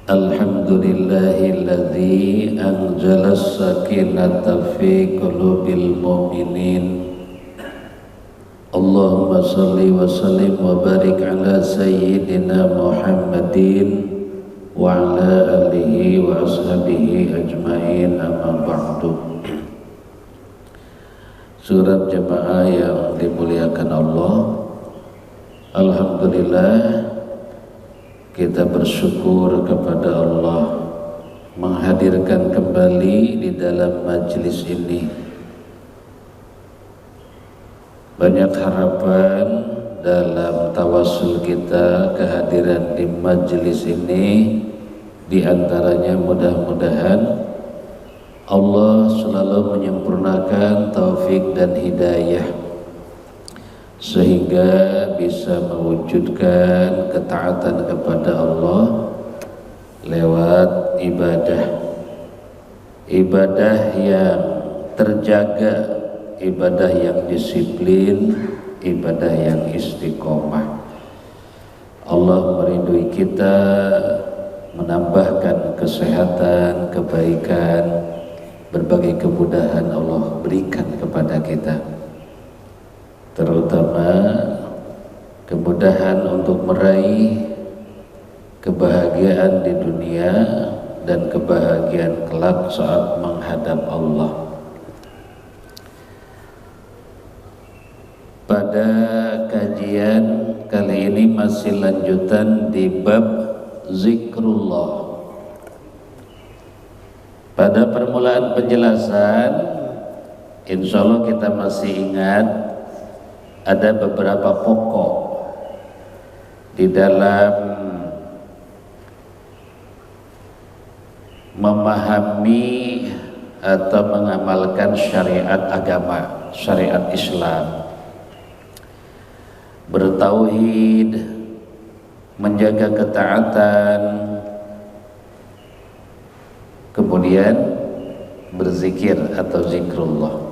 Alhamdulillahilladzi anzalas sakinata fi qulubil mu'minin. Allahumma salli wa sallim wa barik ala sayyidina Muhammadin wa ala alihi wa ashabihi ajma'in, amma ba'du. Surat jemaah yang dimuliakan Allah, alhamdulillah kita bersyukur kepada Allah menghadirkan kembali di dalam majlis ini. Banyak harapan dalam tawasul kita kehadiran di majlis ini. Di antaranya mudah-mudahan Allah selalu menyempurnakan taufik dan hidayah sehingga bisa mewujudkan ketaatan kepada Allah lewat ibadah yang terjaga, ibadah yang disiplin, ibadah yang istiqomah. Allah meridhoi kita, menambahkan kesehatan, kebaikan, berbagai kemudahan Allah berikan kepada kita, terutama kemudahan untuk meraih kebahagiaan di dunia dan kebahagiaan kelak saat menghadap Allah. Pada kajian kali ini masih lanjutan di bab zikrullah. Pada permulaan penjelasan, insya Allah kita masih ingat ada beberapa pokok di dalam memahami atau mengamalkan syariat agama, syariat Islam. Bertauhid, menjaga ketaatan, kemudian berzikir atau zikrullah.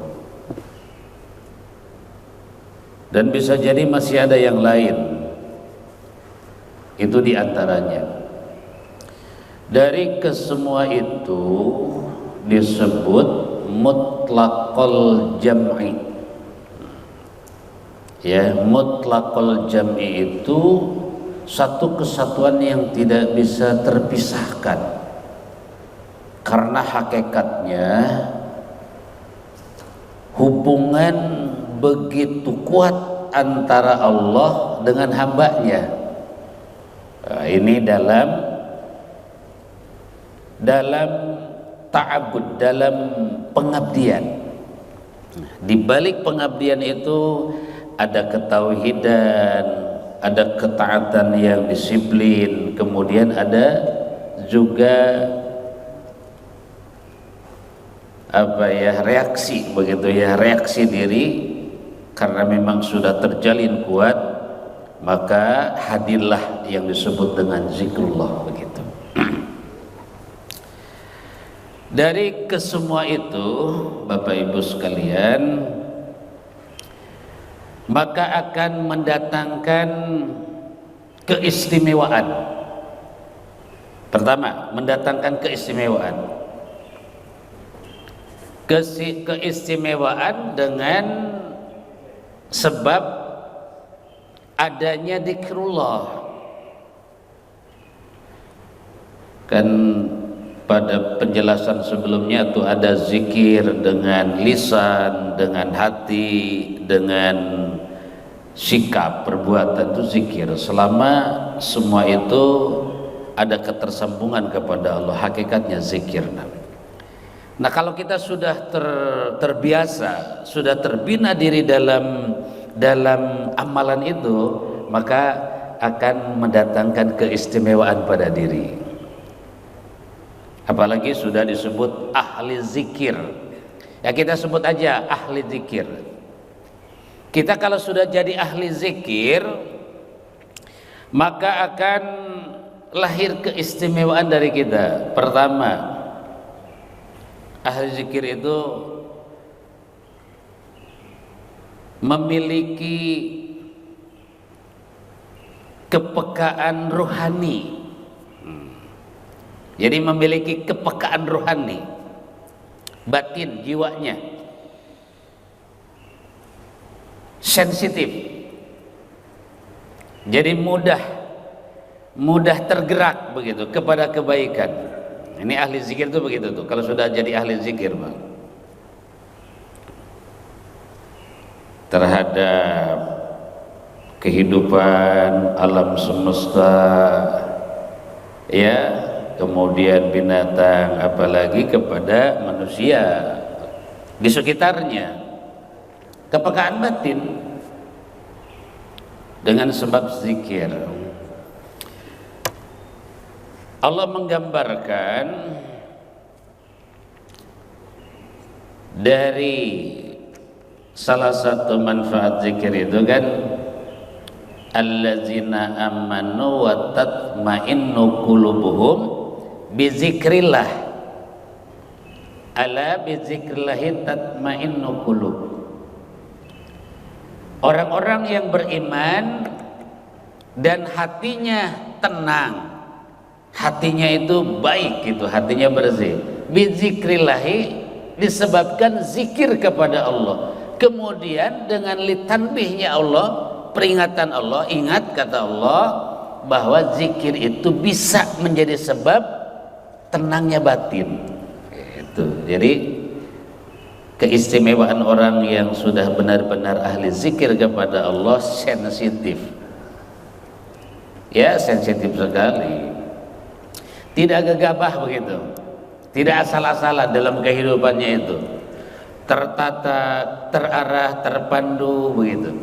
Dan bisa jadi masih ada yang lain. Itu diantaranya. Dari kesemua itu disebut mutlaqul jam'i. Ya, mutlaqul jam'i itu satu kesatuan yang tidak bisa terpisahkan. Karena hakikatnya hubungan begitu kuat antara Allah dengan hambanya. Nah, ini dalam ta'abbud, dalam pengabdian. Di balik pengabdian itu ada ketauhidan, ada ketaatan yang disiplin, kemudian ada juga reaksi, begitu ya, reaksi diri. Karena memang sudah terjalin kuat, maka hadirlah yang disebut dengan zikrullah, begitu. Dari kesemua itu, Bapak Ibu sekalian, maka akan mendatangkan keistimewaan. Pertama, mendatangkan keistimewaan. Keistimewaan dengan sebab adanya zikrullah. Kan pada penjelasan sebelumnya tuh ada zikir dengan lisan, dengan hati, dengan sikap, perbuatan, itu zikir. Selama semua itu ada ketersambungan kepada Allah, hakikatnya zikir. Nah, kalau kita sudah terbiasa, sudah terbina diri dalam amalan itu, maka akan mendatangkan keistimewaan pada diri. Apalagi sudah disebut ahli zikir. Ya, kita sebut aja ahli zikir. Kita kalau sudah jadi ahli zikir, maka akan lahir keistimewaan dari kita. Pertama, ahli zikir itu memiliki kepekaan rohani. Jadi memiliki kepekaan rohani, batin, jiwanya sensitif. Jadi mudah tergerak begitu kepada kebaikan. Ini ahli zikir itu begitu tuh. Kalau sudah jadi ahli zikir, Bang, terhadap kehidupan alam semesta, ya, kemudian binatang, apalagi kepada manusia di sekitarnya, kepekaan batin dengan sebab zikir. Allah menggambarkan dari salah satu manfaat zikir itu kan, allazina amanu wa tatma'innu qulubuhum bizikrillah, ala bizikrillahi tatma'innu qulub. Orang-orang yang beriman dan hatinya tenang, hatinya itu baik, itu hatinya bersih, bizikrillahi, disebabkan zikir kepada Allah. Kemudian dengan litanbihnya Allah, peringatan Allah, ingat kata Allah bahwa zikir itu bisa menjadi sebab tenangnya batin. Itu. Jadi keistimewaan orang yang sudah benar-benar ahli zikir kepada Allah sensitif. Ya, sensitif sekali. Tidak gegabah begitu. Tidak asal-asalan dalam kehidupannya itu. Tertata, terarah, terpandu begitu.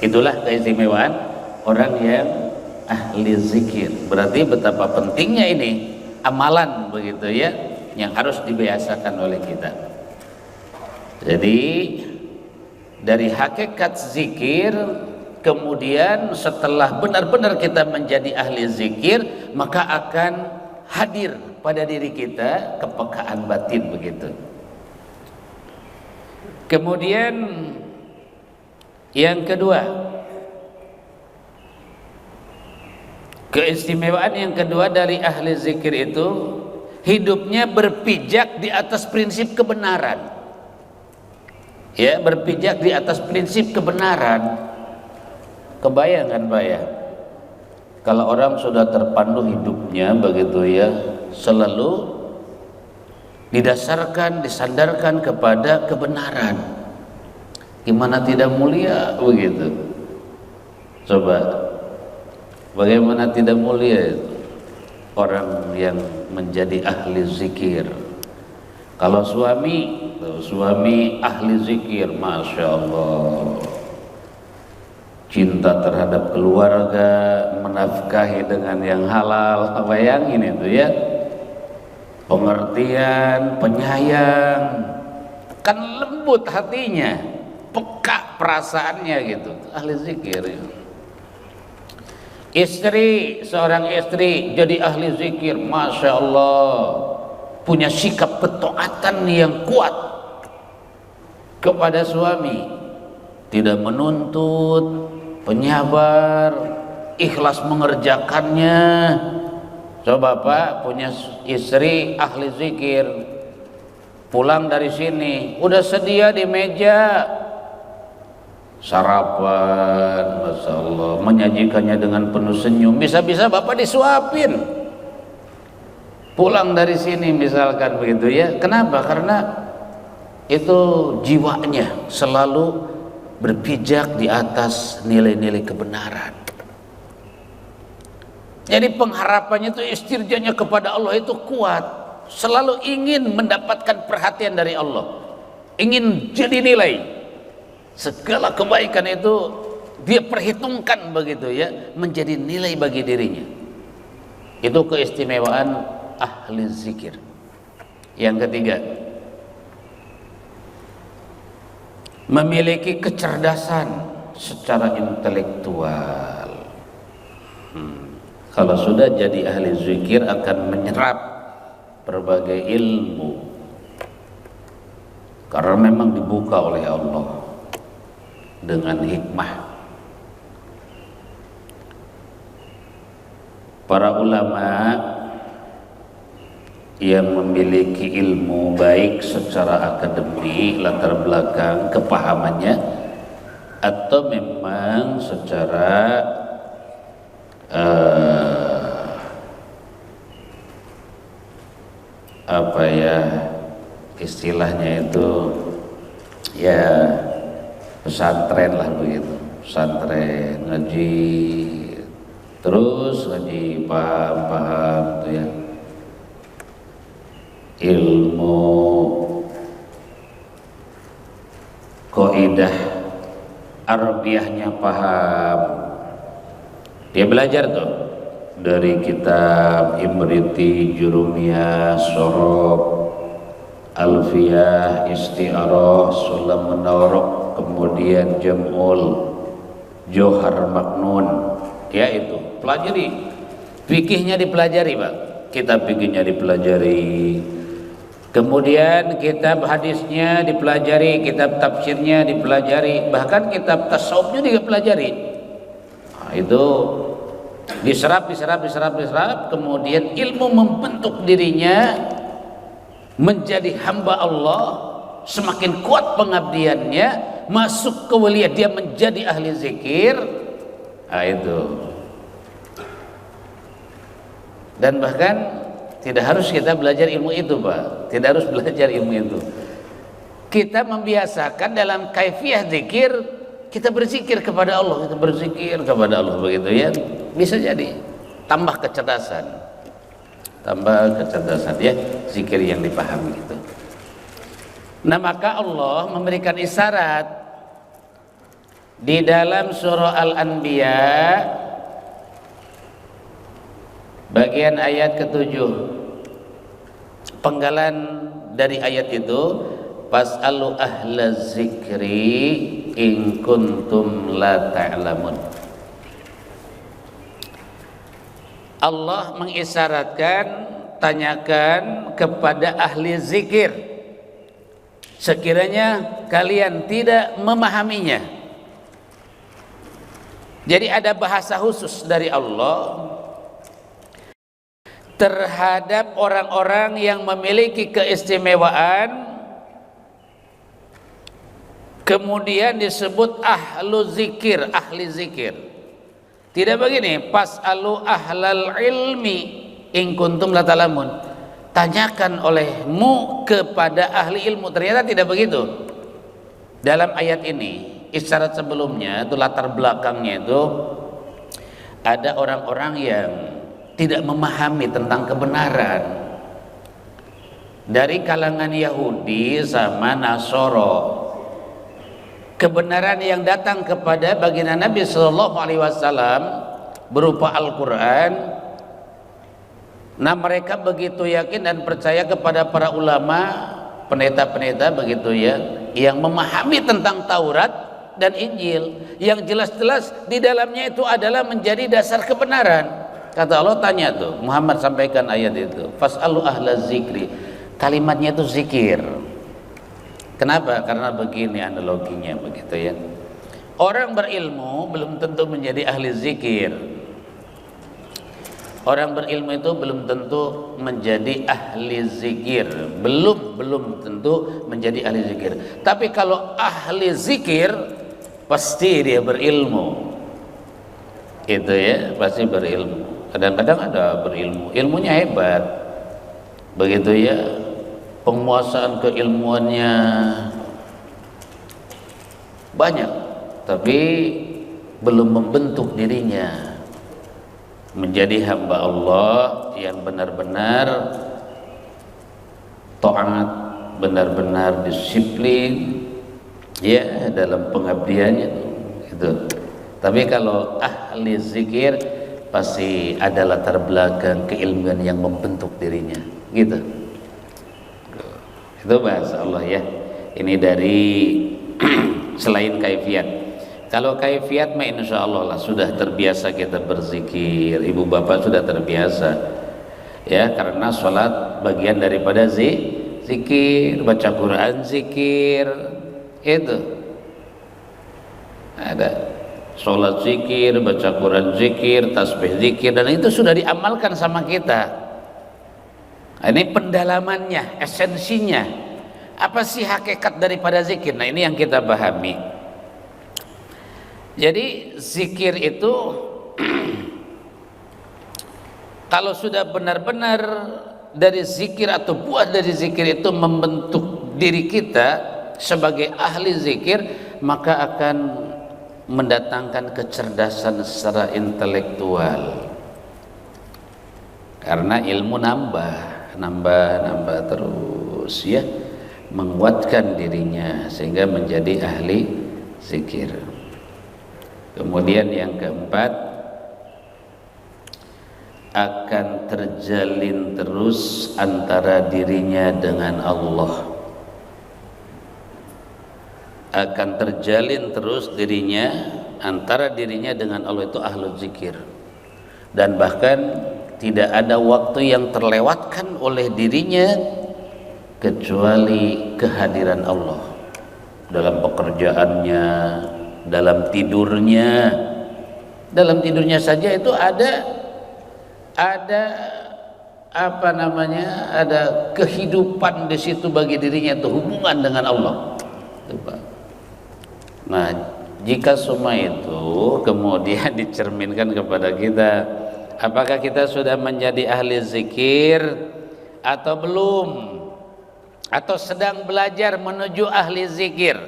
Itulah keistimewaan orang yang ahli zikir. Berarti betapa pentingnya ini amalan begitu ya, yang harus dibiasakan oleh kita. Jadi dari hakikat zikir, kemudian setelah benar-benar kita menjadi ahli zikir, maka akan hadir pada diri kita kepekaan batin begitu. Kemudian yang kedua, keistimewaan yang kedua dari ahli zikir itu, hidupnya berpijak di atas prinsip kebenaran. Ya, berpijak di atas prinsip kebenaran. Kebayangkan Pak ya, kalau orang sudah terpandu hidupnya begitu ya, selalu didasarkan, disandarkan kepada kebenaran, gimana tidak mulia begitu. Coba, bagaimana tidak mulia orang yang menjadi ahli zikir. Kalau suami ahli zikir, Masya Allah, cinta terhadap keluarga, menafkahi dengan yang halal, bayangin itu ya, pengertian, penyayang, kan lembut hatinya, peka perasaannya gitu, ahli zikir ya. Istri, seorang istri jadi ahli zikir, Masya Allah, punya sikap ketaatan yang kuat kepada suami, tidak menuntut, penyabar, ikhlas mengerjakannya. Coba Pak, punya istri ahli zikir, pulang dari sini udah sedia di meja sarapan, Masya Allah, menyajikannya dengan penuh senyum, bisa-bisa Bapak disuapin pulang dari sini misalkan begitu ya. Kenapa? Karena itu jiwanya selalu berpijak di atas nilai-nilai kebenaran. Jadi pengharapannya itu, istirjanya kepada Allah itu kuat, selalu ingin mendapatkan perhatian dari Allah, ingin jadi nilai. Segala kebaikan itu dia perhitungkan begitu ya, menjadi nilai bagi dirinya. Itu keistimewaan ahli zikir. Yang ketiga, memiliki kecerdasan secara intelektual. Kalau sudah jadi ahli zikir akan menyerap berbagai ilmu, karena memang dibuka oleh Allah dengan hikmah. para ulama yang memiliki ilmu baik secara akademik, latar belakang kepahamannya, atau memang secara apa ya istilahnya itu ya pesantren lah begitu, pesantren ngaji terus ngaji paham tuh ya, ilmu kaidah Arabiahnya paham, dia belajar tuh dari kitab Imriti, Jurumiyah, Sorob, Alfiyah, Isti'arah, Sulam Munawwarah, kemudian Jam'ul, Johar Maknun, ya itu pelajari. Fikihnya dipelajari Pak, kitab fikihnya dipelajari, kemudian kitab hadisnya dipelajari, kitab tafsirnya dipelajari, bahkan kitab tasawufnya juga pelajari. Nah, itu diserap, kemudian ilmu membentuk dirinya menjadi hamba Allah, semakin kuat pengabdiannya, masuk ke wilayah dia menjadi ahli zikir. Nah, itu. Dan bahkan tidak harus kita belajar ilmu itu Pak, tidak harus belajar ilmu itu. Kita membiasakan dalam kaifiyah zikir, kita berzikir kepada Allah, kita berzikir kepada Allah begitu ya. Bisa jadi tambah kecerdasan ya, zikir yang dipahami itu. Nah, maka Allah memberikan isyarat di dalam surah Al-Anbiya bagian ayat ke-7. Penggalan dari ayat itu, fas'alu ahla zikri in kuntum la ta'lamun. Allah mengisyaratkan, tanyakan kepada ahli zikir sekiranya kalian tidak memahaminya. Jadi ada bahasa khusus dari Allah terhadap orang-orang yang memiliki keistimewaan, kemudian disebut ahlu zikir, ahli zikir. Tidak begini, pas'alu ahlal ilmi in kuntum la ta'lamun, tanyakan olehmu kepada ahli ilmu. Ternyata tidak begitu. Dalam ayat ini, isyarat sebelumnya itu, latar belakangnya itu, ada orang-orang yang tidak memahami tentang kebenaran dari kalangan Yahudi sama Nasoro. Kebenaran yang datang kepada baginda Nabi Sallallahu Alaihi Wasallam berupa Al-Quran. Nah, mereka begitu yakin dan percaya kepada para ulama, pendeta-pendeta begitu ya, yang memahami tentang Taurat dan Injil, yang jelas-jelas di dalamnya itu adalah menjadi dasar kebenaran. Kata Allah, tanya tuh, Muhammad sampaikan ayat itu, fas'alu ahla zikri, kalimatnya itu zikir. Kenapa? Karena begini analoginya begitu ya. Orang berilmu belum tentu menjadi ahli zikir. Orang berilmu itu belum tentu menjadi ahli zikir. Belum tentu menjadi ahli zikir. Tapi kalau ahli zikir pasti dia berilmu. Itu ya, pasti berilmu. Kadang-kadang ada berilmu, ilmunya hebat. Begitu ya. Penguasaan keilmuannya banyak, tapi belum membentuk dirinya menjadi hamba Allah yang benar-benar taat, benar-benar disiplin ya dalam pengabdiannya itu. Tapi kalau ahli zikir pasti ada latar belakang keilmuan yang membentuk dirinya gitu. Itu bahasa Allah ya. Ini dari selain kaifiat. Kalau kaifiat mah insya Allah lah sudah terbiasa kita berzikir. Ibu bapak sudah terbiasa ya, karena sholat bagian daripada zikir, baca Quran zikir, itu ada sholat zikir, baca Quran zikir, tasbih zikir, dan itu sudah diamalkan sama kita. Ini pendalamannya, esensinya. Apa sih hakikat daripada zikir? Nah, ini yang kita pahami. Jadi zikir itu kalau sudah benar-benar dari zikir atau buah dari zikir itu membentuk diri kita sebagai ahli zikir, maka akan mendatangkan kecerdasan secara intelektual. Karena ilmu nambah terus ya, menguatkan dirinya sehingga menjadi ahli zikir. Kemudian yang keempat, akan terjalin terus antara dirinya dengan Allah. Akan terjalin terus dirinya antara dirinya dengan Allah, itu ahlu zikir. Dan bahkan tidak ada waktu yang terlewatkan oleh dirinya kecuali kehadiran Allah. Dalam pekerjaannya, dalam tidurnya. Dalam tidurnya saja itu ada apa namanya, ada kehidupan di situ bagi dirinya, itu hubungan dengan Allah. Nah, jika semua itu kemudian dicerminkan kepada kita, apakah kita sudah menjadi ahli zikir atau belum, atau sedang belajar menuju ahli zikir?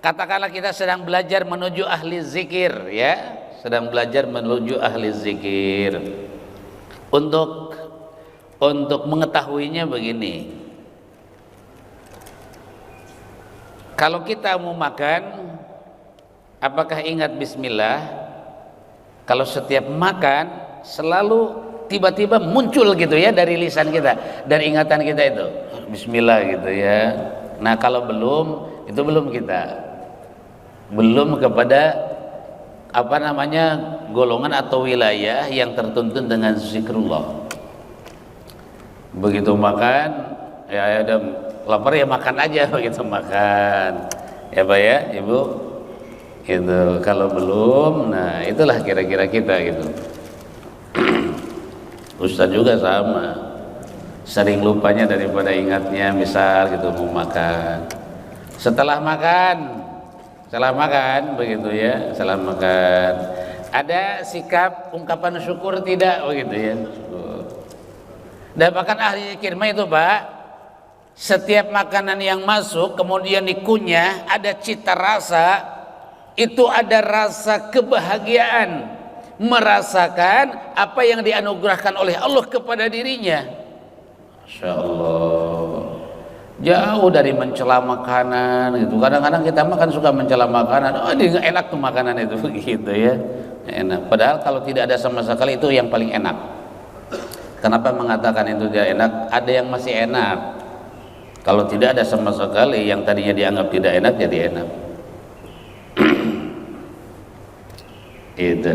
Katakanlah kita sedang belajar menuju ahli zikir, ya, sedang belajar menuju ahli zikir. Untuk mengetahuinya begini, kalau kita mau makan, apakah ingat bismillah? Kalau setiap makan selalu tiba-tiba muncul gitu ya dari lisan kita, dari ingatan kita itu bismillah gitu ya. Nah, kalau belum, itu belum kita, belum kepada apa namanya, golongan atau wilayah yang tertuntun dengan zikrullah. Begitu makan, ya ada lapar ya makan aja, begitu makan, ya Pak ya Ibu, itu. Kalau belum, nah itulah kira-kira kita gitu. Ustaz juga sama, sering lupanya daripada ingatnya. Misal gitu mau makan, setelah makan begitu ya, setelah makan ada sikap ungkapan syukur tidak, begitu ya. Dan bahkan ahli zikir itu Pak, setiap makanan yang masuk kemudian dikunyah, ada cita rasa, itu ada rasa kebahagiaan, merasakan apa yang dianugerahkan oleh Allah kepada dirinya. Masya Allah, jauh dari mencela makanan gitu. Kadang-kadang kita makan suka mencela makanan, oh ini enak tuh makanan itu, begitu ya, enak. Padahal kalau tidak ada sama sekali itu yang paling enak. Kenapa mengatakan itu tidak enak? Ada yang masih enak. Kalau tidak ada sama sekali, yang tadinya dianggap tidak enak jadi enak. Itu.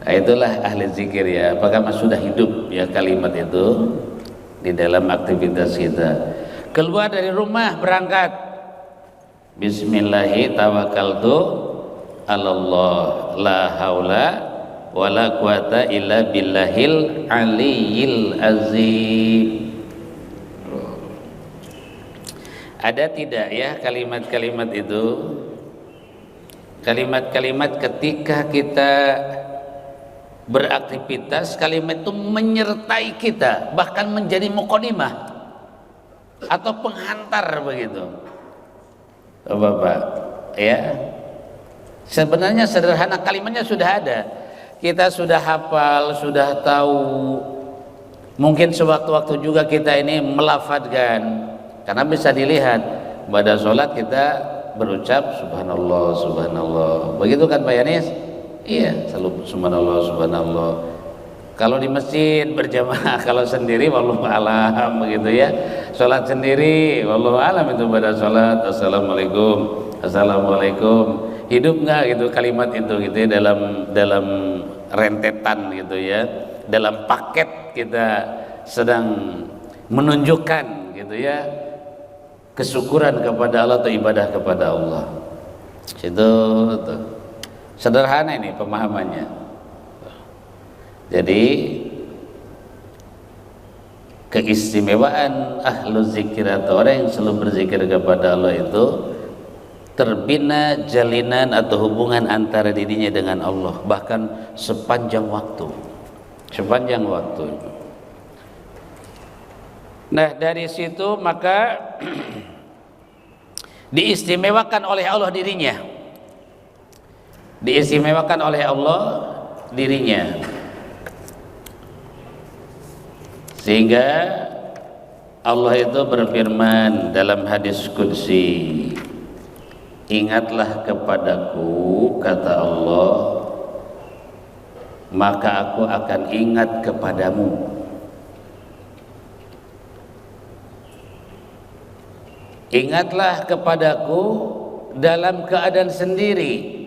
Nah, itulah ahli zikir ya. Apakah sudah hidup ya kalimat itu di dalam aktivitas kita? Keluar dari rumah, berangkat, bismillahi tawakkaltu alallah la haula wala quwata illa billahil aliyil azim. Ada tidak ya kalimat-kalimat itu? Kalimat-kalimat ketika kita beraktivitas, kalimat itu menyertai kita, bahkan menjadi muqaddimah atau penghantar begitu. Bapak ya, sebenarnya sederhana, kalimatnya sudah ada, kita sudah hafal, sudah tahu. Mungkin sewaktu-waktu juga kita ini melafadzkan, karena bisa dilihat pada sholat kita berucap subhanallah subhanallah, begitu kan Pak Yanis? Iya, selalu subhanallah subhanallah. Kalau di masjid berjamaah, kalau sendiri wallahu alam begitu ya. Salat sendiri wallahu alam itu pada salat assalamualaikum assalamualaikum. Hidup enggak gitu kalimat itu gitu ya, dalam rentetan gitu ya. Dalam paket kita sedang menunjukkan gitu ya kesyukuran kepada Allah atau ibadah kepada Allah. Itu tuh. Sederhana ini pemahamannya. Jadi keistimewaan ahlu zikir atau orang yang selalu berzikir kepada Allah itu terbina jalinan atau hubungan antara dirinya dengan Allah bahkan sepanjang waktu. Nah, dari situ maka diistimewakan oleh Allah dirinya. Diistimewakan oleh Allah dirinya. Sehingga Allah itu berfirman dalam hadis qudsi, ingatlah kepadaku, kata Allah, maka aku akan ingat kepadamu. Ingatlah kepadaku dalam keadaan sendiri,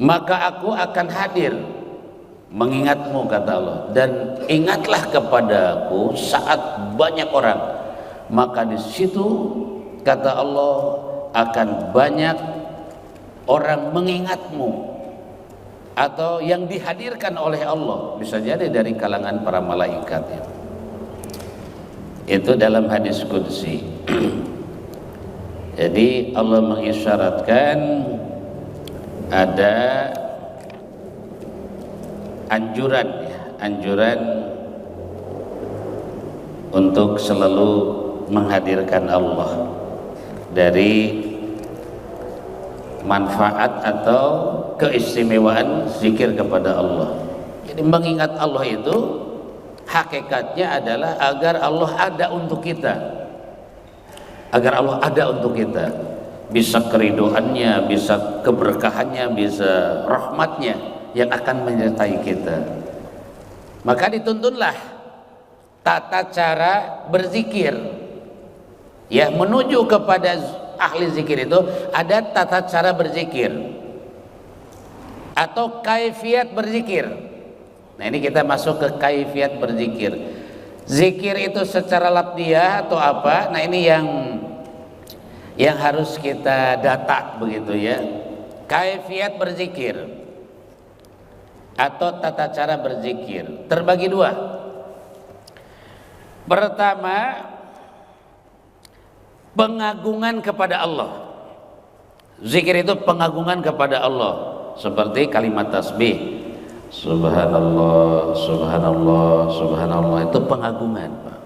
maka aku akan hadir mengingatmu, kata Allah. Dan ingatlah kepadaku saat banyak orang, maka di situ kata Allah akan banyak orang mengingatmu, atau yang dihadirkan oleh Allah, bisa jadi dari kalangan para malaikat. Itu dalam hadis qudsi. Jadi Allah mengisyaratkan ada anjuran untuk selalu menghadirkan Allah dari manfaat atau keistimewaan zikir kepada Allah. Jadi mengingat Allah itu hakikatnya adalah agar Allah ada untuk kita, agar Allah ada untuk kita, bisa keriduannya, bisa keberkahannya, bisa rahmatnya yang akan menyertai kita. Maka dituntunlah tata cara berzikir, ya, menuju kepada ahli zikir itu ada tata cara berzikir atau kaifiat berzikir. Nah, ini kita masuk ke kaifiat berzikir. Zikir itu secara lafziyah atau apa? Nah, ini yang harus kita data begitu ya. Kaifiat berzikir atau tata cara berzikir terbagi dua. Pertama, pengagungan kepada Allah. Zikir itu pengagungan kepada Allah, seperti kalimat tasbih, subhanallah, subhanallah, subhanallah, itu pengagungan, Pak.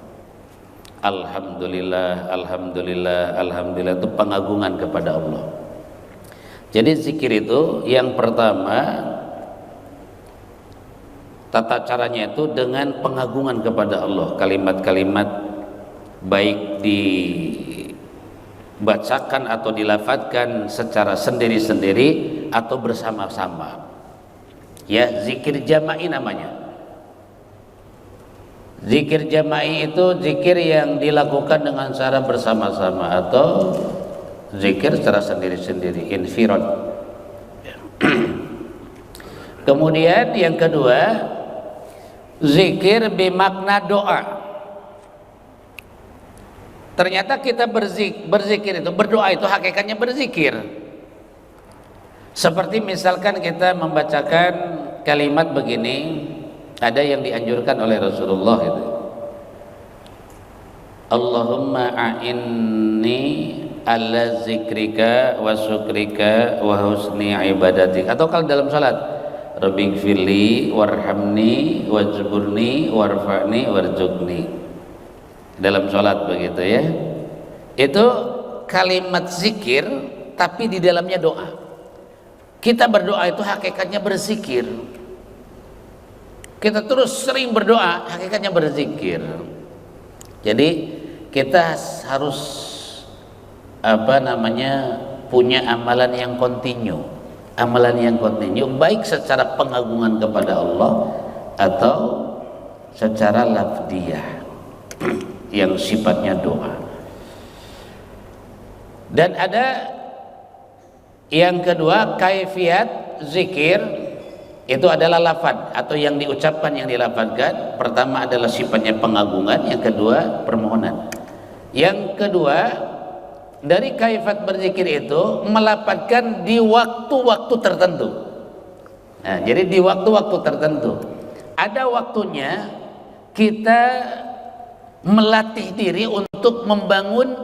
Alhamdulillah, alhamdulillah, alhamdulillah, itu pengagungan kepada Allah. Jadi zikir itu yang pertama, tata caranya itu dengan pengagungan kepada Allah. Kalimat-kalimat baik dibacakan atau dilafadzkan secara sendiri-sendiri atau bersama-sama. Ya, zikir jama'i namanya. Zikir jama'i itu zikir yang dilakukan dengan cara bersama-sama atau zikir secara sendiri-sendiri, infirad. Kemudian yang kedua, zikir bermakna doa. Ternyata kita berzikir itu, berdoa itu hakikatnya berzikir. Seperti misalkan kita membacakan kalimat begini, ada yang dianjurkan oleh Rasulullah itu, Allahumma a'inni ala zikrika wa syukrika wa husni ibadatik. Atau kalau dalam salat, Rabbighfirli warhamni wajburni warfa'ni warzuqni. Dalam salat begitu ya. Itu kalimat zikir tapi di dalamnya doa. Kita berdoa itu hakikatnya berzikir. Kita terus sering berdoa, hakikatnya berzikir. Jadi kita harus punya amalan yang kontinu. Amalan yang kontinu baik secara pengagungan kepada Allah atau secara lafdiyah yang sifatnya doa. Dan ada yang kedua, kaifiat zikir itu adalah lafaz atau yang diucapkan, yang dilafazkan. Pertama adalah sifatnya pengagungan, yang kedua permohonan. Yang kedua dari kaifat berzikir itu melafadzkan di waktu-waktu tertentu. Nah, jadi di waktu-waktu tertentu ada waktunya kita melatih diri untuk membangun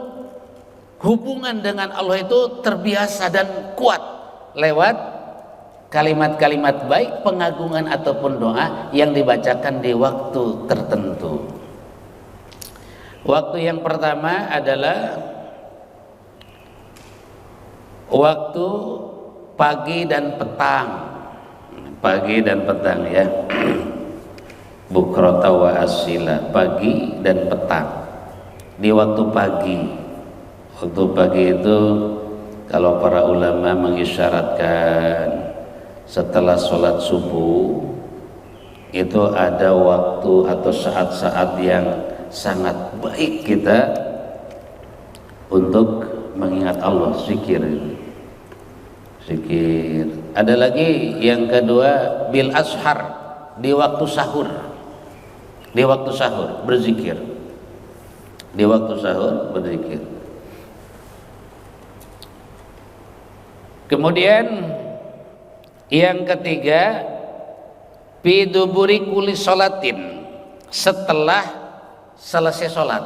hubungan dengan Allah itu terbiasa dan kuat lewat kalimat-kalimat baik, pengagungan ataupun doa yang dibacakan di waktu tertentu. Waktu yang pertama adalah waktu pagi dan petang. Pagi dan petang ya. Bukrata wa asila, pagi dan petang. Di waktu pagi. Waktu pagi itu kalau para ulama mengisyaratkan setelah sholat subuh itu ada waktu atau saat-saat yang sangat baik kita untuk mengingat Allah, zikir. Zikir. Ada lagi yang kedua bil ashar, di waktu sahur. Di waktu sahur berzikir. Di waktu sahur berzikir. Kemudian yang ketiga fi duburi kulli sholatin, setelah selesai sholat.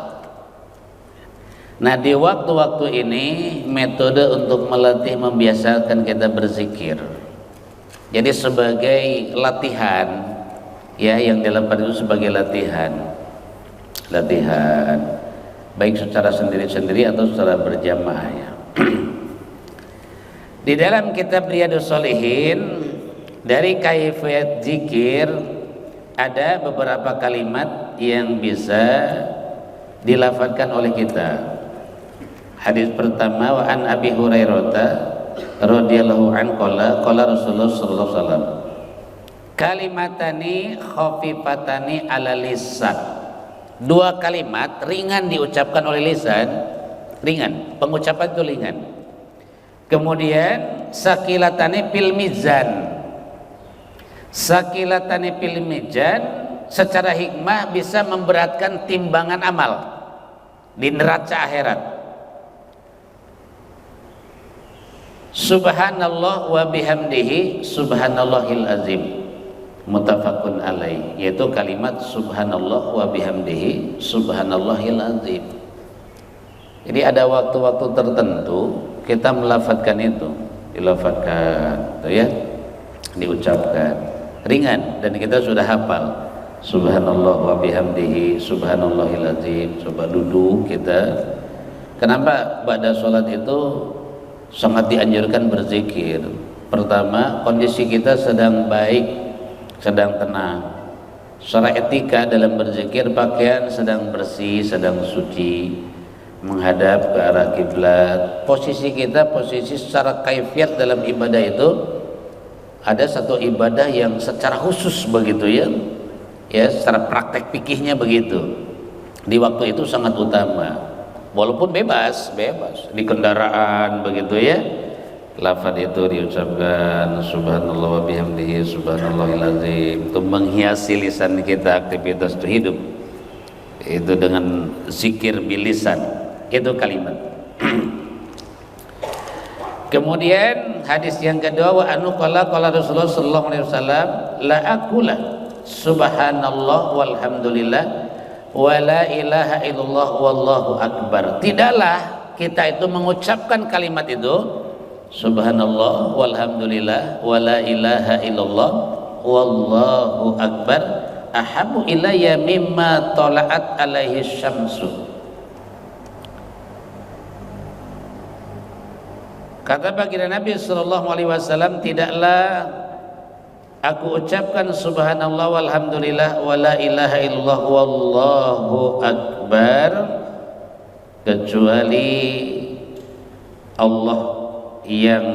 Nah, di waktu-waktu ini metode untuk melatih membiasakan kita berzikir. Jadi sebagai latihan ya, yang dilakukan itu sebagai latihan baik secara sendiri-sendiri atau secara berjamaah ya. Di dalam kitab Riyadhus Shalihin dari kaifiyat zikir ada beberapa kalimat yang bisa dilafadzkan oleh kita. Hadis pertama, wa an Abi Hurairah radhiyallahu anhu qala Rasulullah sallallahu alaihi wasallam, kalimatani khafifatani ala lisan. Dua kalimat ringan diucapkan oleh lisan, ringan, pengucapan itu ringan. Kemudian sakilatani fil mizan. Sakilatani fil mizan secara hikmah bisa memberatkan timbangan amal di neraca akhirat. Subhanallah wa bihamdihi subhanallahil azim, muttafaqun alaih, yaitu kalimat subhanallah wa bihamdihi subhanallahil azim. Jadi ada waktu-waktu tertentu kita melafadzkan itu, dilafadzkan, ya, diucapkan ringan dan kita sudah hafal subhanallah wa bihamdihi subhanallahil azim. Coba duduk kita. Kenapa pada sholat itu sangat dianjurkan berzikir? Pertama, kondisi kita sedang baik, sedang tenang. Secara etika dalam berzikir, pakaian sedang bersih, sedang suci, menghadap ke arah kiblat. Posisi kita, posisi secara kaifiat dalam ibadah itu ada satu ibadah yang secara khusus begitu ya, ya secara praktek fikihnya begitu. Di waktu itu sangat utama. Walaupun bebas di kendaraan begitu ya, lafaz itu diucapkan subhanallah wa bihamdihi subhanallahil azim, itu menghiasi lisan kita, aktivitas itu hidup itu dengan zikir bilisan, itu kalimat. Kemudian hadis yang kedua, wa anu qala Rasulullah sallallahu alaihi wasallam, la aqula subhanallah walhamdulillah wa la ilaha illallah wallahu akbar. Tidaklah kita itu mengucapkan kalimat itu subhanallah walhamdulillah wa la ilaha illallah wallahu akbar ahabbu ilayya mimma tala'at alaihi syamsu. Kata baginda Nabi sallallahu alaihi wasallam, tidaklah aku ucapkan subhanallah walhamdulillah wa la ilaha illallah wallahu akbar kecuali Allah yang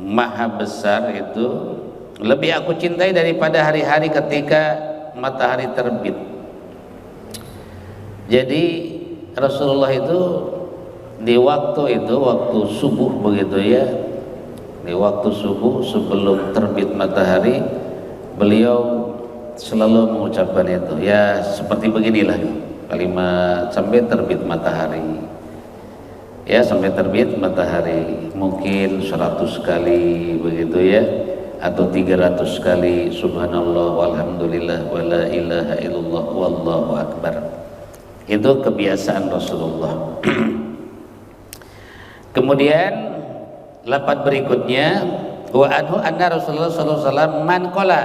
maha besar itu lebih aku cintai daripada hari-hari ketika matahari terbit. Jadi Rasulullah itu di waktu itu, waktu subuh begitu ya, di waktu subuh sebelum terbit matahari, beliau selalu mengucapkan itu ya, seperti beginilah kalimat sampai terbit matahari ya sampai terbit matahari, mungkin 100 kali begitu ya, atau 300 kali subhanallah walhamdulillah wala ilaha illallah wallahu akbar. Itu kebiasaan Rasulullah. Kemudian lafaz berikutnya, wa anhu anna Rasulullah sallallahu alaihi wasallam man qala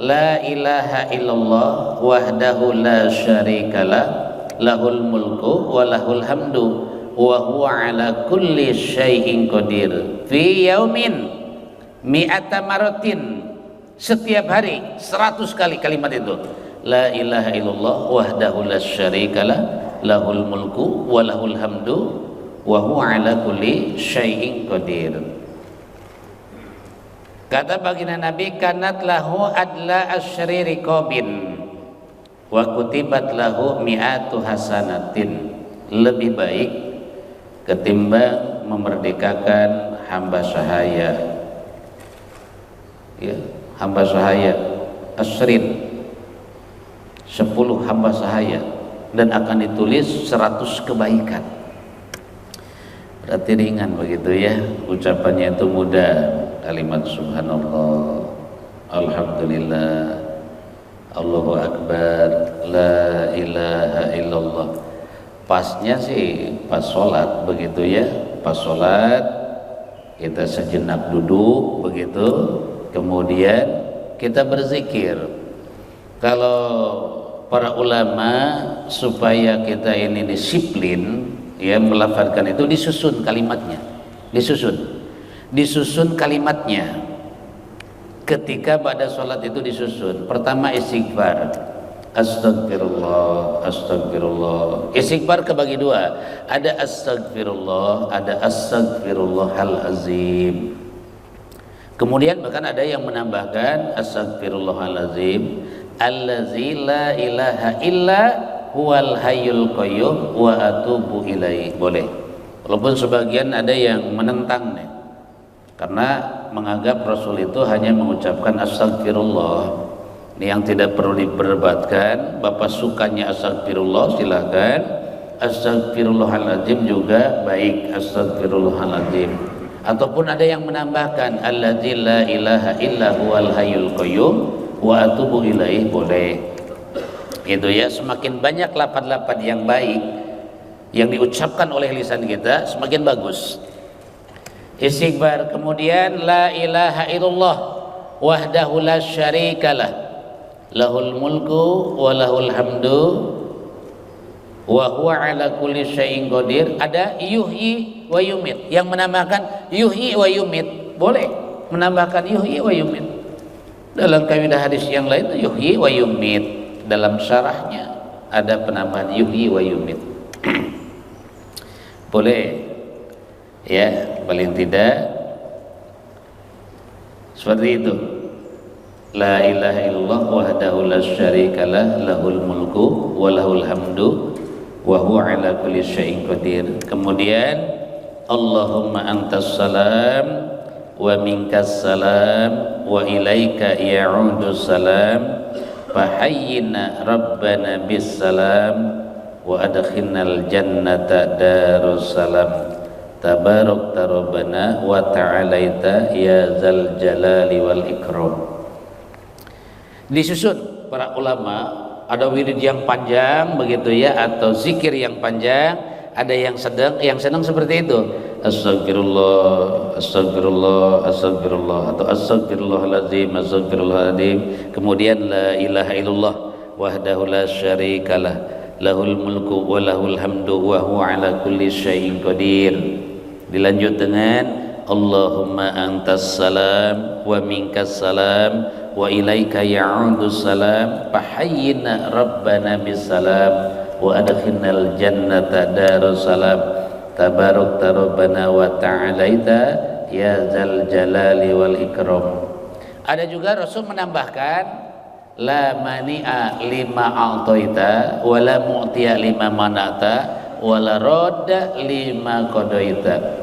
la ilaha illallah wahdahu la syarikalah lahul mulku wa lahul hamdu wa huwa ala kulli syai'in qadir fi yaumin mi'ata maratin, setiap hari 100 kali kalimat itu, la ilaha illallah wahdahu la syarikalah lahul mulku wa lahul hamdu wa huwa ala kulli syai'in qadir. Kata baginda Nabi, kanat lahu adla asyri riqabin wa kutibat lahu mi'atu hasanatin, lebih baik ketimbang memerdekakan hamba sahaya, ya, hamba sahaya asrin, 10 hamba sahaya, dan akan ditulis 100 kebaikan. Berarti ringan begitu ya, ucapannya itu mudah. Kalimat subhanallah, alhamdulillah, Allahu akbar, la ilaha illallah. Pasnya sih pas sholat begitu ya, pas sholat kita sejenak duduk begitu, kemudian kita berzikir. Kalau para ulama supaya kita ini disiplin ya melafazkan itu, disusun kalimatnya, disusun kalimatnya. Ketika pada sholat itu disusun, pertama istighfar, astagfirullah, astagfirullah. Istighfar kebagi dua, ada astagfirullah, ada astagfirullahal azim. Kemudian bahkan ada yang menambahkan astagfirullahal azim allazi la ilaha illa huwal hayyul qayyum wa atubu ilaihi. Boleh, walaupun sebagian ada yang menentang nih, karena menganggap Rasul itu hanya mengucapkan astagfirullah. Ini yang tidak perlu diperdebatkan. Bapak sukanya astagfirullah silahkan, astagfirullahaladzim juga baik, astagfirullahaladzim. Ataupun ada yang menambahkan alladzi la ilaha illa huwal hayyul qayyum wa atubu ilaihi, boleh. Itu ya, semakin banyak lafaz-lafaz yang baik yang diucapkan oleh lisan kita, semakin bagus. Istighfar, kemudian la ilaha illallah wahdahu la syarikalah lahul mulku wa lahul hamdu wa huwa ala kulli syai'in qadir. Ada yuhyi wa yumit, yang menambahkan yuhyi wa yumit, boleh menambahkan yuhyi wa yumit. Dalam kaidah hadis yang lain yuhyi wa yumit, dalam syarahnya ada penambahan yuhyi wa yumit. Boleh ya, paling tidak seperti itu. La ilaha illallah wahdahu la syarikalah lahul mulku wa lahul hamdu wa huwa ala kulli syai'in qadir. Kemudian Allahumma antas salam wa minkas salam wa ilaika ya'udu salam fahayyina rabbana bis salam wa adkhinnal jannata darus salam tabarak rabbana wa ta'alaita ya zal jalali wal ikram. Disusun para ulama, ada wirid yang panjang begitu ya, atau zikir yang panjang, ada yang sedang seperti itu, astagfirullah, astagfirullah, astagfirullah, atau astagfirullahaladzim, astagfirullahaladzim. Kemudian la ilaha illallah wahdahu la syarikalah lahul mulku wa lahul hamdu wa huwa ala kulli syai'in qadir. Dilanjut dengan Allahumma antas salam wa minkas salam wa ilaika ya'udu salam fahayyina rabbana bis salam wa adkhinnal jannata darus salam tabarakta rabbana wa ta'alaita ya zal jalali wal ikram. Ada juga Rasul menambahkan la mani'a lima a'taita wa la mu'tiya lima manata wa la radda lima qadaita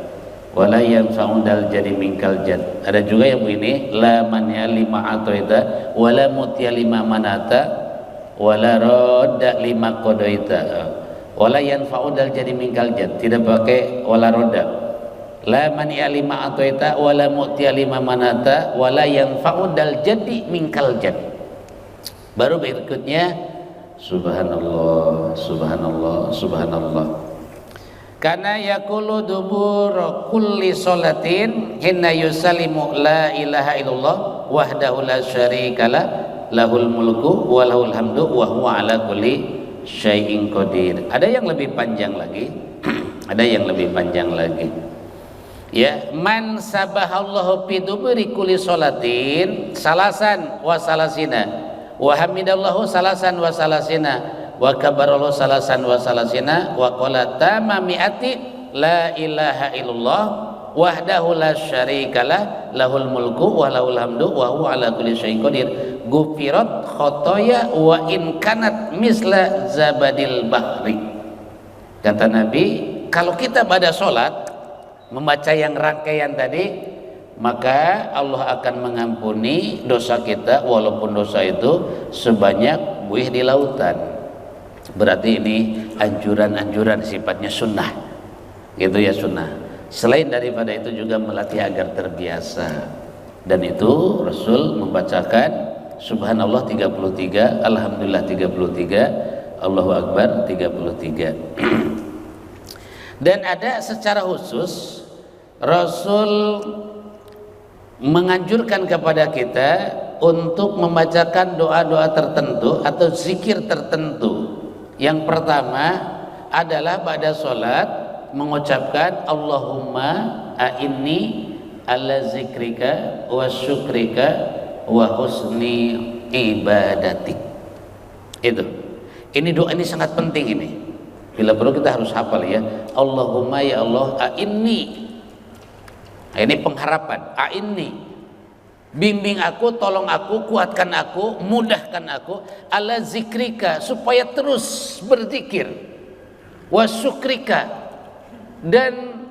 wa la yanfa'udal jadi minkal jad. Ada juga yang begini, la mani'a lima a'taita wa la mu'tiya lima manata wa la radda lima qadaita wala yanfa'u dal jadi mingkal jad, tidak pakai wala roda. La mani'a lima ataita wala mu'tiya lima manata wala yanfa'u dal jadi mingkal jad. Baru berikutnya subhanallah subhanallah subhanallah. Karena yaqulu dubur kulli sholatin hinna yusallimu la ilaha illallah wahdahu la syarikalah lahul mulku wa lahul hamdu wa huwa ala kulli syai'in qadir. Ada yang lebih panjang lagi. Ada yang lebih panjang lagi. Ya, man sabahallahu fi duburi kulli sholatin salasan wa salasina wa hamidallahu salasan wa salasina wa kabarallahu salasan wa salasina wa qala tamamiati la ilaha illallah wahdahu la syarikalah lahul mulku wa lahul hamdu wa huwa ala kulli syai'in qadir gufirat khotoya wa in kanat misla zabadil bahri. Kata Nabi, kalau kita pada sholat membaca yang rangkaian tadi, maka Allah akan mengampuni dosa kita walaupun dosa itu sebanyak buih di lautan. Berarti ini anjuran-anjuran sifatnya sunnah, gitu ya, sunnah. Selain daripada itu juga melatih agar terbiasa. Dan itu Rasul membacakan subhanallah 33, alhamdulillah 33, Allahu akbar 33. Dan ada secara khusus Rasul menganjurkan kepada kita untuk membacakan doa-doa tertentu atau zikir tertentu. Yang pertama adalah pada sholat mengucapkan Allahumma a'inni ala zikrika wa syukrika wa husni ibadatik. Itu. Ini doa ini sangat penting ini. Bila perlu kita harus hafal ya. Allahumma ya Allah a'inni. Ini pengharapan. A'inni. Bimbing aku, tolong aku, kuatkan aku, mudahkan aku ala zikrika supaya terus berzikir. Wa syukrika, dan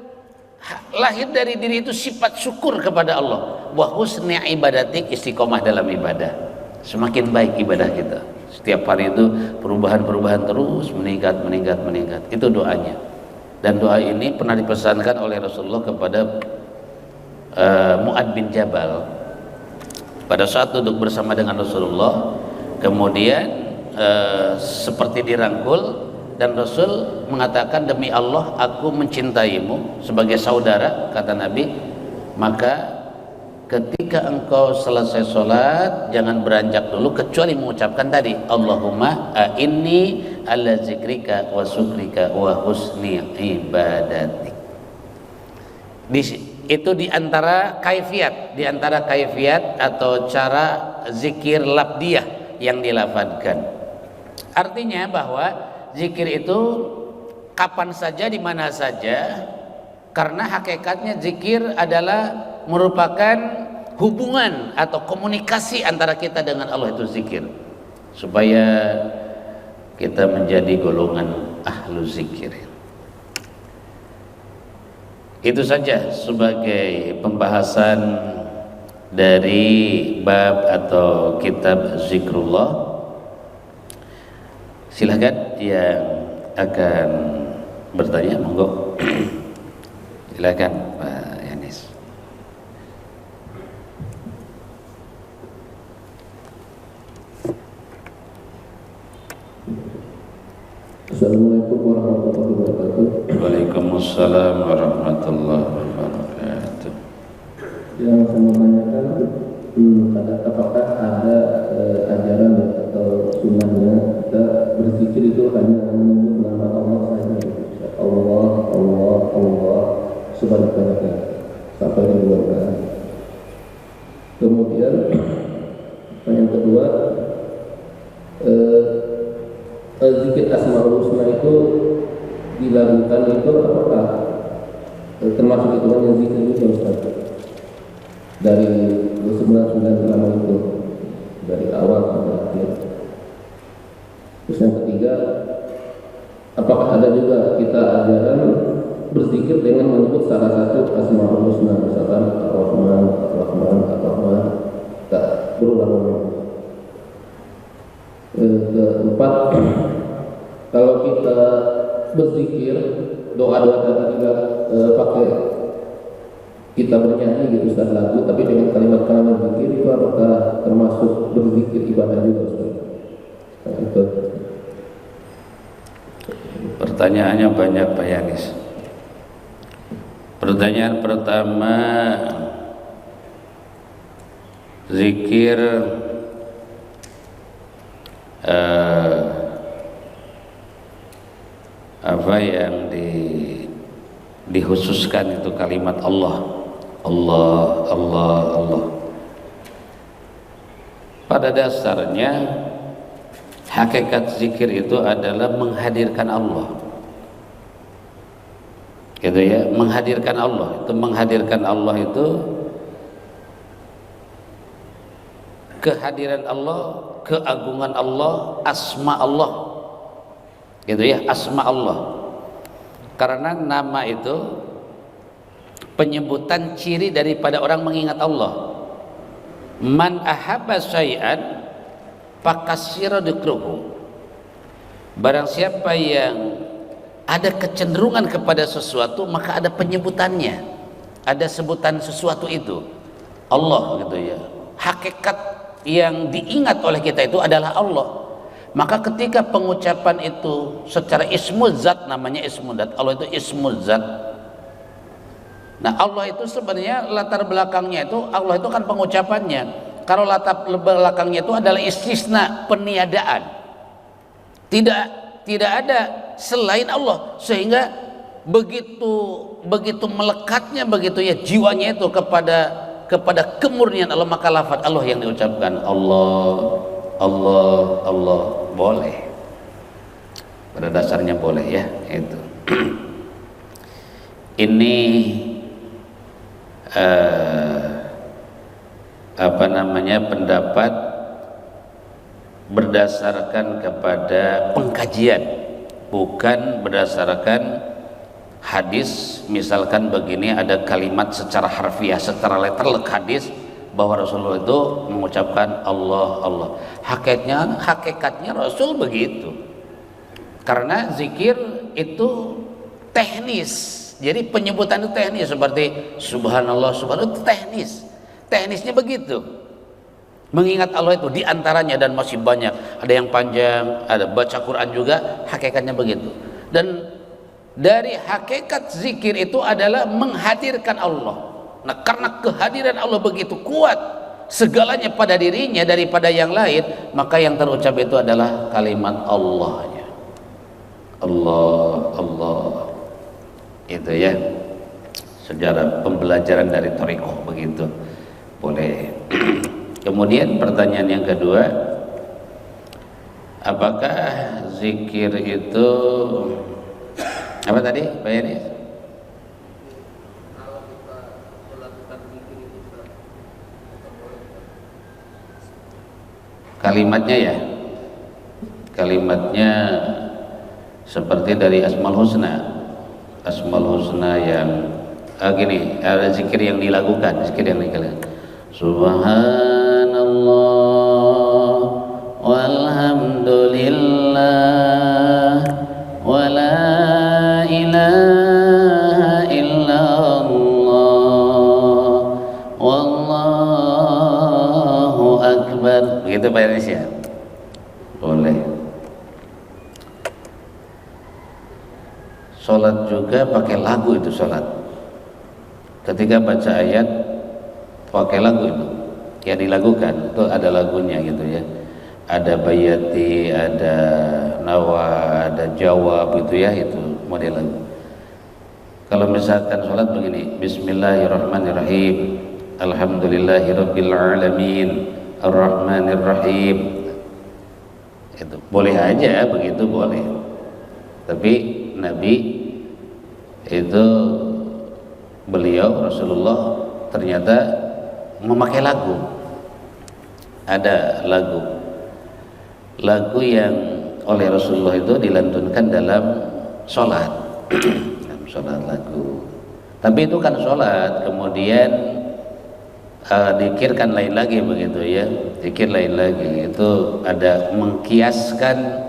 lahir dari diri itu sifat syukur kepada Allah. Wa husni ibadatik, istiqomah dalam ibadah. Semakin baik ibadah kita. Setiap hari itu perubahan-perubahan terus meningkat. Itu doanya. Dan doa ini pernah dipesankan oleh Rasulullah kepada Mu'ad bin Jabal pada saat duduk bersama dengan Rasulullah. Kemudian seperti dirangkul, dan Rasul mengatakan, demi Allah aku mencintaimu sebagai saudara, kata Nabi, maka ketika engkau selesai sholat jangan beranjak dulu kecuali mengucapkan tadi Allahumma a'inni ala zikrika wa syukrika wa husni ibadatik. Itu diantara kaifiat atau cara zikir labdiyah yang dilafadzkan. Artinya bahwa zikir itu kapan saja, di mana saja, karena hakikatnya zikir adalah merupakan hubungan atau komunikasi antara kita dengan Allah, itu zikir. Supaya kita menjadi golongan ahlu zikir. Itu saja sebagai pembahasan dari bab atau kitab zikrullah. Silakan yang akan bertanya, monggo. Silakan Pak Yanis. Assalamualaikum warahmatullahi wabarakatuh. Waalaikumsalam warahmatullahi wabarakatuh. Yang saya mau tanyakan, apakah ada ajaran atau sunnahnya kita berzikir itu hanya menyebut nama Allah saja, Allah, Allah, Allah, sebanyak-banyaknya sampai diluarkan. Kemudian yang kedua, zikir Asmaul Husna itu dilakukan itu apakah termasuk hitungan yang zikir itu Ustaz? Dari 99 nama itu, dari awal sampai akhir. Terus yang ketiga, apakah ada juga kita ajaran berzikir dengan menyebut salah satu Asmaul Husna, misalkan Ar-Rahman, Ar-Rahman, Ar-Rahman, tak berulang-ulang. Keempat, kalau kita berzikir, doa-doa tadi juga pakai kita bernyanyi gitu Ustaz lagu, tapi dengan kalimat-kalimat zikir itu apakah termasuk berzikir ibadah juga Ustaz? Nah, itu. Pertanyaannya banyak Pak Yanis. Pertanyaan pertama, zikir apa yang dikhususkan itu kalimat Allah, Allah, Allah, Allah. Pada dasarnya hakikat zikir itu adalah menghadirkan Allah, gitu ya, menghadirkan Allah. Itu menghadirkan Allah itu kehadiran Allah, keagungan Allah, asma Allah, gitu ya, asma Allah. Karena nama itu penyebutan ciri daripada orang mengingat Allah. Man ahabba syai'an fakassira dzikruhu. Barang siapa yang ada kecenderungan kepada sesuatu, maka ada penyebutannya, ada sebutan sesuatu itu Allah, gitu ya. Hakikat yang diingat oleh kita itu adalah Allah. Maka ketika pengucapan itu secara ismul zat, namanya ismul zat, Allah itu ismul zat. Nah, Allah itu sebenarnya latar belakangnya itu, Allah itu kan pengucapannya. Kalau latar belakangnya itu adalah istisna, peniadaan. Tidak ada selain Allah, sehingga begitu melekatnya, begitu ya jiwanya itu kepada kemurnian Allah, maka lafaz Allah yang diucapkan, Allah, Allah, Allah, boleh. Pada dasarnya boleh ya, itu. Ini pendapat berdasarkan kepada pengkajian, bukan berdasarkan hadis. Misalkan begini, ada kalimat secara harfiah, secara letterlek hadis bahwa Rasulullah itu mengucapkan Allah, Allah. Hakikatnya Rasul begitu. Karena zikir itu teknis. Jadi penyebutan itu teknis, seperti subhanallah, subhanallah itu teknis. Teknisnya begitu. Mengingat Allah itu diantaranya, dan masih banyak. Ada yang panjang, ada baca Quran juga, hakikatnya begitu. Dan dari hakikat zikir itu adalah menghadirkan Allah. Nah, karena kehadiran Allah begitu kuat, segalanya pada dirinya daripada yang lain, maka yang terucap itu adalah kalimat Allahnya. Allah, Allah. Itu ya, sejarah pembelajaran dari thariqah begitu, boleh. Kemudian pertanyaan yang kedua, apakah zikir itu apa tadi Pak Yani? Kalimatnya ya, kalimatnya seperti dari Asmaul Husna. Asmaul Husna yang gini, ada zikir yang dilakukan, zikir yang dilakukan. Subhanallah walhamdulillah wa la ilaha illallah wallahu akbar. Begitu Pak Indonesia? Boleh. Sholat juga pakai lagu itu sholat. Ketika baca ayat pakai lagu itu yang dilakukan, itu ada lagunya gitu ya. Ada bayati, ada nawa, ada jawab gitu ya, itu model lagu. Kalau misalkan sholat begini, Bismillahirrahmanirrahim, Alhamdulillahirabbil alamin, Ar-Rahmanirrahim, itu boleh aja begitu, boleh. Tapi Nabi itu, beliau Rasulullah ternyata memakai lagu. Ada lagu yang oleh Rasulullah itu dilantunkan dalam sholat. Dalam sholat lagu. Tapi itu kan sholat, kemudian dikir kan lain lagi begitu ya, dikir lain lagi. Itu ada mengkiaskan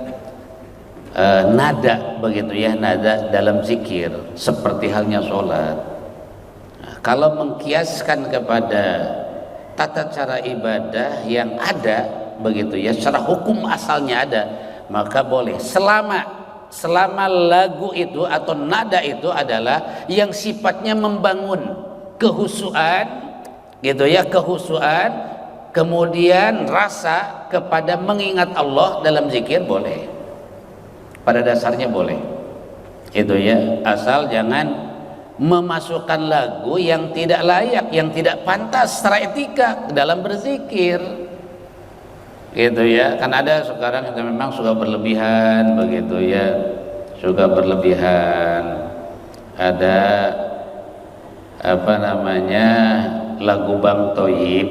nada begitu ya, nada dalam zikir seperti halnya sholat. Nah, kalau mengkiaskan kepada tata cara ibadah yang ada begitu ya, secara hukum asalnya ada, maka boleh selama lagu itu atau nada itu adalah yang sifatnya membangun kehusuan gitu ya, kehusuan, kemudian rasa kepada mengingat Allah dalam zikir, boleh. Pada dasarnya boleh. Itu ya, asal jangan memasukkan lagu yang tidak layak, yang tidak pantas secara etika dalam berzikir. Gitu ya. Kan ada sekarang yang memang suka berlebihan begitu ya. Suka berlebihan. Ada apa namanya? Lagu Bang Toyib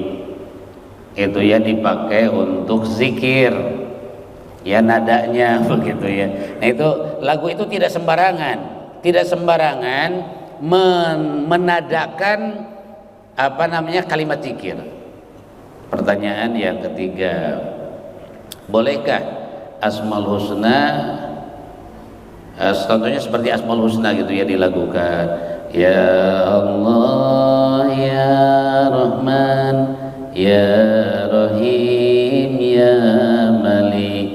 itu ya dipakai untuk zikir ya, nadanya begitu ya. Nah itu lagu itu tidak sembarangan menadakan apa namanya kalimat zikir. Pertanyaan yang ketiga, bolehkah Asmaul Husna contohnya seperti Asmaul Husna gitu ya dilakukan, ya Allah ya Rahman ya Rahim ya Malik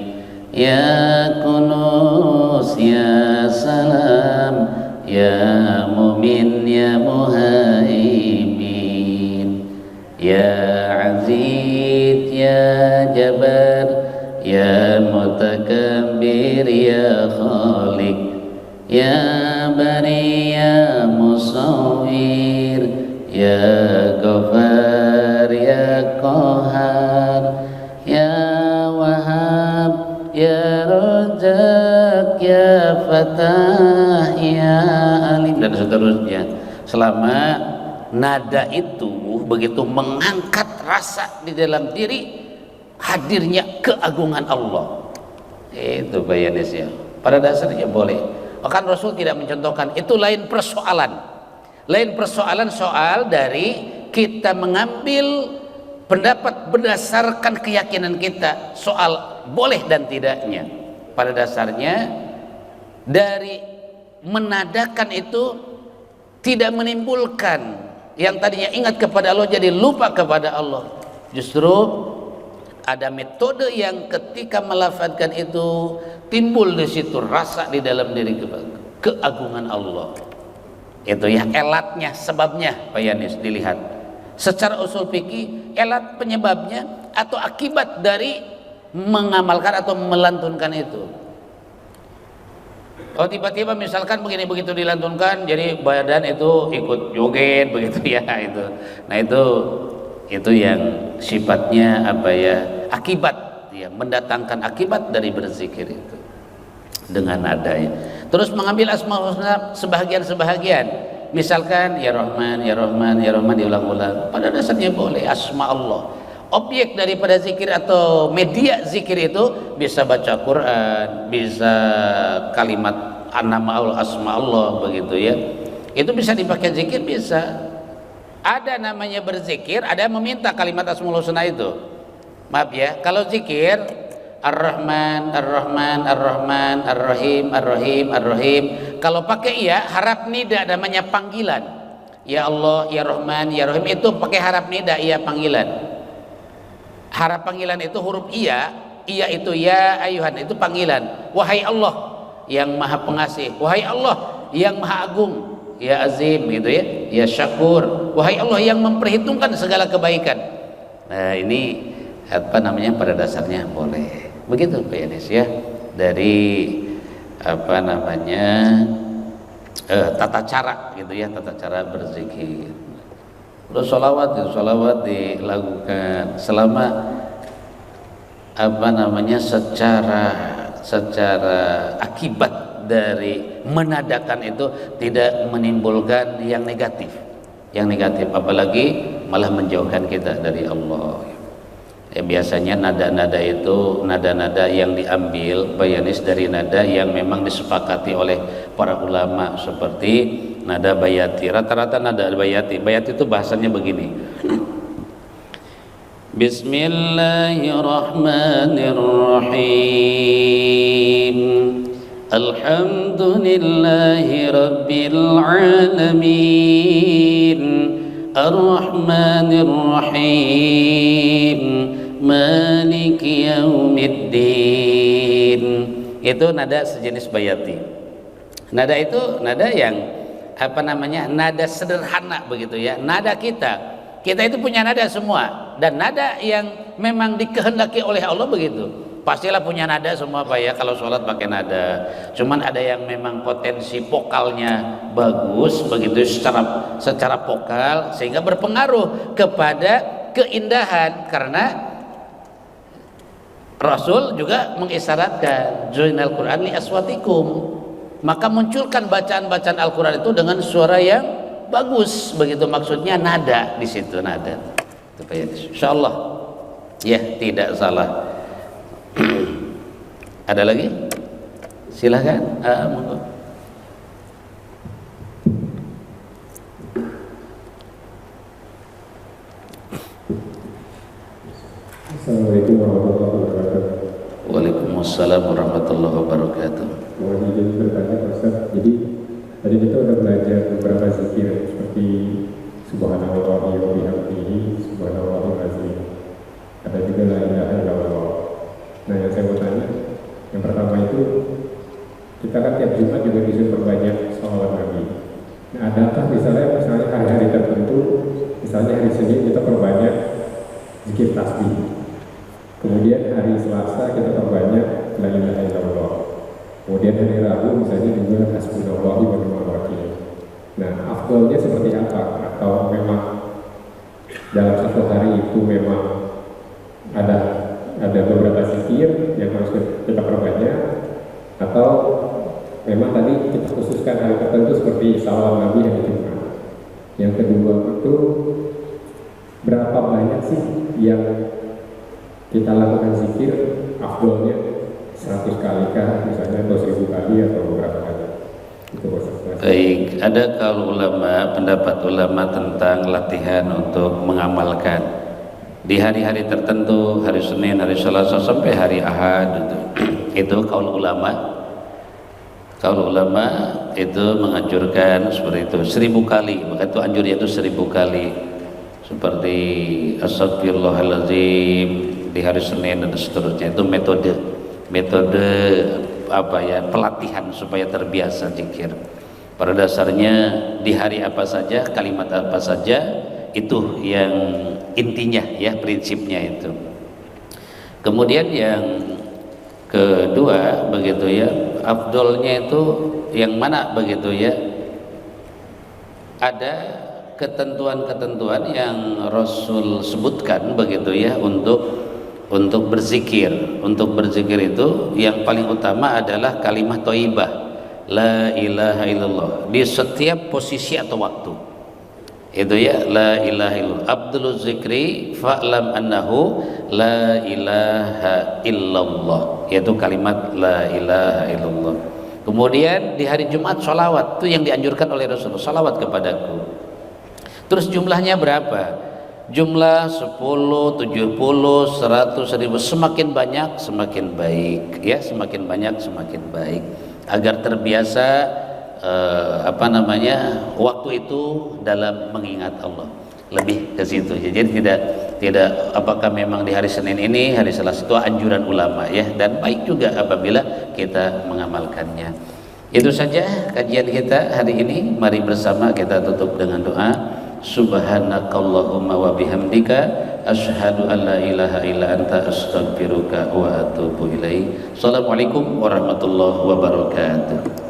ya Qunus ya Salam ya Mumin ya Muhaimin ya Aziz ya Jabar ya Mutakabbir ya Khaliq ya Bari ya Musawwir ya Ghafar ya Qahar ya Wahhab ya Razzaq ya Fatah ya Alim, dan seterusnya. Selama nada itu begitu mengangkat rasa di dalam diri hadirnya keagungan Allah, itu bayanis ya, pada dasarnya boleh. Bahkan Rasul tidak mencontohkan, itu lain persoalan soal dari kita mengambil pendapat berdasarkan keyakinan kita soal boleh dan tidaknya. Pada dasarnya dari menadakan itu tidak menimbulkan yang tadinya ingat kepada Allah jadi lupa kepada Allah. Justru ada metode yang ketika melafazkan itu timbul di situ rasa di dalam diri keagungan Allah. Itu ya elatnya, sebabnya Pak Yanis dilihat. Secara usul fikih, elat penyebabnya atau akibat dari mengamalkan atau melantunkan itu. Oh tiba-tiba misalkan begini, begitu dilantunkan jadi badan itu ikut joget begitu ya itu. Nah itu yang sifatnya apa ya, akibat ya, mendatangkan akibat dari berzikir itu dengan nadanya. Terus mengambil Asmaul Husna sebahagian misalkan ya Rahman ya Rahman ya Rahman diulang-ulang, pada dasarnya boleh asma Allah. Objek daripada zikir atau media zikir itu bisa baca Quran, bisa kalimat nama Allah, asma Allah begitu ya, itu bisa dipakai zikir, bisa. Ada namanya berzikir, ada meminta kalimat Asmaul Husna itu. Maaf ya, kalau zikir Ar-Rahman, Ar-Rahman, Ar-Rahman, Ar-Rahim, Ar-Rahim, Ar-Rahim, kalau pakai iya harap nida namanya panggilan. Ya Allah, ya Rahman, ya Rahim, itu pakai harap nida, iya panggilan. Harap panggilan itu huruf iya itu ya ayuhan, itu panggilan. Wahai Allah yang Maha Pengasih, wahai Allah yang Maha Agung, ya Azim gitu ya, ya Syakur, wahai Allah yang memperhitungkan segala kebaikan. Nah ini apa namanya, pada dasarnya boleh begitu Pak Yanis ya, dari apa namanya tata cara gitu ya, tata cara berzikir. Terus sholawat dilakukan selama apa namanya secara akibat dari menadakan itu tidak menimbulkan yang negatif, apalagi malah menjauhkan kita dari Allah. Ya, biasanya nada-nada itu nada-nada yang diambil Pak Yanis dari nada yang memang disepakati oleh para ulama, seperti nada bayati. Rata-rata nada bayati itu bahasanya begini. Bismillahirrahmanirrahim. Alhamdulillahi Rabbil Alamin Ar-Rahmanir Rahim Maliki Yaumiddin. Itu nada sejenis bayati. Nada itu nada yang apa namanya, nada sederhana begitu ya. Nada kita itu punya nada semua, dan nada yang memang dikehendaki oleh Allah begitu. Pastilah punya nada semua Pak ya, kalau sholat pakai nada. Cuman ada yang memang potensi vokalnya bagus begitu secara vokal, sehingga berpengaruh kepada keindahan, karena Rasul juga mengisyaratkan Zuinal Quran li aswatikum, maka munculkan bacaan-bacaan Al-Quran itu dengan suara yang bagus begitu, maksudnya nada di situ, nada. Insyaallah ya, tidak salah. Ada lagi? Silahkan. Monggo. Assalamualaikum warahmatullahi wabarakatuh. Waalaikumsalam warahmatullahi wabarakatuh. Mohon izin bertanya Pak Ustaz. Jadi tadi kita sudah belajar beberapa zikir seperti Subhanallah wa bihamdihi, Subhanallahul azim. Ada juga la ilaha illallah. Nah, yang saya mau tanya, yang pertama itu kita kan tiap Jumat juga disuruh perbanyak sholawat Nabi. Nah, adakah misalnya hari-hari tertentu, misalnya hari Senin kita perbanyak zikir tasbih. Kemudian hari Selasa kita perbanyak la ilaha illallah. Kemudian hari Rabu misalnya juga hasbunallah wa ni'mal wakil. Nah, afdalnya seperti apa? Atau memang dalam satu hari itu memang ada beberapa zikir yang harus kita perbanyak, atau memang tadi kita khususkan hari tertentu seperti salawat Nabi hari Jumat. Yang kedua itu berapa banyak sih yang kita lakukan zikir, afdolnya 100 kali kah misalnya, atau 1000 kali, atau berapa kali? Itu Baik, ada kaul ulama, pendapat ulama tentang latihan untuk mengamalkan di hari-hari tertentu, hari Senin, hari Selasa sampai hari Ahad itu kaul ulama. Kaul ulama itu menganjurkan seperti itu 1000 kali, maka itu anjurnya itu 1000 kali, seperti astagfirullahaladzim di hari Senin dan seterusnya. Itu metode apa ya, pelatihan supaya terbiasa zikir. Pada dasarnya di hari apa saja, kalimat apa saja, itu yang intinya ya, prinsipnya itu. Kemudian yang kedua begitu ya, afdolnya itu yang mana begitu ya, ada ketentuan-ketentuan yang Rasul sebutkan begitu ya untuk berzikir. Untuk berzikir itu yang paling utama adalah kalimat thayyibah, la ilaha illallah, di setiap posisi atau waktu. Itu ya, la ilaha illallah. Abdul zikri fa'lam annahu la ilaha illallah, yaitu kalimat la ilaha illallah. Kemudian di hari Jumat sholawat, itu yang dianjurkan oleh Rasulullah, sholawat kepadaku. Terus jumlahnya berapa? Jumlah 10, 70, 100, 1000, semakin banyak semakin baik ya, semakin banyak semakin baik, agar terbiasa waktu itu dalam mengingat Allah, lebih ke situ. Jadi tidak apakah memang di hari Senin ini, hari Selasa itu anjuran ulama ya, dan baik juga apabila kita mengamalkannya. Itu saja kajian kita hari ini. Mari bersama kita tutup dengan doa. Subhanakallahumma wa bihamdika asyhadu an la ilaha illa anta astaghfiruka wa atubu ilaik. Assalamualaikum warahmatullahi wabarakatuh.